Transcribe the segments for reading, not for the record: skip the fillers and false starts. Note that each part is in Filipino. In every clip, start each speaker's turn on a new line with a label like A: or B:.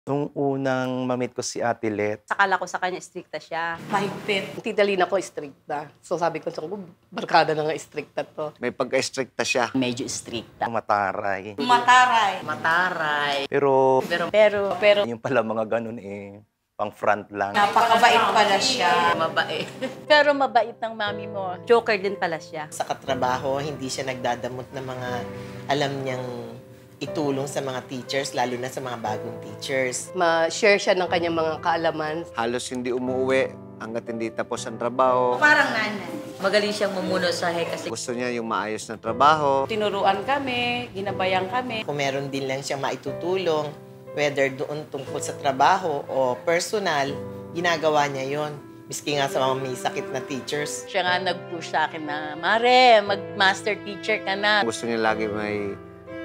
A: Nung unang ma-meet ko si Ate Let,
B: Akala ko sa kanya strikta siya.
C: Mahigpit. Tidalin ako strikta. So sabi ko sa barkada na nga strikta to.
D: May pagka-stricta siya.
E: Medyo stricta.
A: mataray.
C: Mataray.
E: Mataray.
A: Pero
B: Pero
A: yung pala mga ganun pang front lang.
C: Napakabait pala siya.
E: Mabait. Pero mabait ng mami mo.
B: joker din pala siya.
F: Sa katrabaho, hindi siya nagdadamot ng mga alam niyang itulong sa mga teachers, lalo na sa mga bagong teachers.
C: Ma-share siya ng kanyang mga kaalaman.
D: Halos hindi umuwi hanggat hindi tapos ang trabaho.
C: Parang nanay.
E: Magaling siyang mumuno sa kasi
D: Gusto niya yung maayos na trabaho.
C: Tinuruan kami, ginabayan kami.
F: Kung meron din lang siyang maitutulong, whether doon tungkol sa trabaho o personal, ginagawa niya yon. Miski nga sa mga may sakit na teachers.
E: siya nga nag-push sa akin na, Mare, mag-master teacher ka na.
D: Gusto niya lagi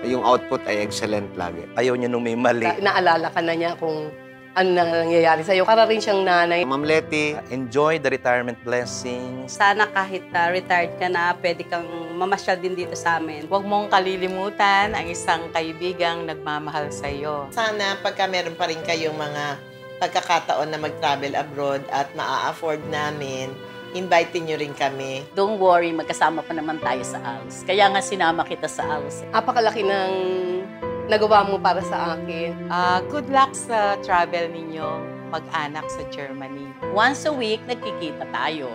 D: yung output ay excellent lagi.
A: Ayaw niya nung may mali.
C: Naalala ka na niya kung ano na nangyayari sa'yo. Para rin siyang nanay.
D: Ma'am Letty,
A: Enjoy the retirement blessings.
B: Sana kahit retired ka na, pwede kang mamasyal din dito sa amin.
G: Huwag mong kalilimutan ang isang kaibigang nagmamahal sa iyo.
F: Sana pagka meron pa rin kayong mga pagkakataon na mag-travel abroad at maa-afford namin, invite niyo rin kami.
E: Don't worry, magkasama pa naman tayo sa ALS. Kaya nga sinama kita sa ALS.
C: Apakalaki ng nagawa mo para sa akin.
G: Good luck sa travel ninyo mag-anak sa Germany.
E: Once a week, nagkikita tayo.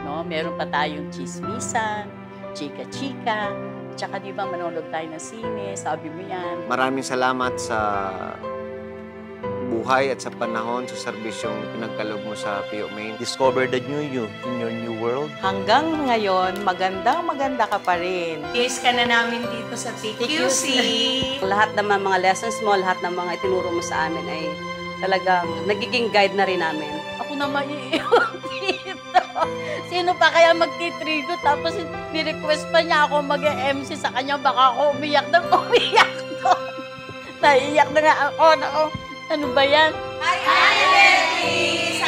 E: No? Meron pa tayong chismisan, chika-chika, tsaka di ba manonood tayo ng sine, sabi mo yan.
D: maraming salamat sa buhay at sa panahon, sa serbisyong pinagkaloob mo sa PO Main.
A: Discover the new you in your new world.
G: Hanggang ngayon, maganda ka pa rin.
C: Kiss ka na namin dito sa TQC.
B: Lahat ng mga lessons mo, lahat ng mga itinuro mo sa amin ay talagang nagiging guide na rin namin.
E: Ako na maiiwan dito. Sino pa kaya magtitrigo tapos ni-request pa niya ako mag-MC sa kanya, baka ako umiyak doon. Naiiyak na nga ako. Ano ba yan?
C: Hi, Letty!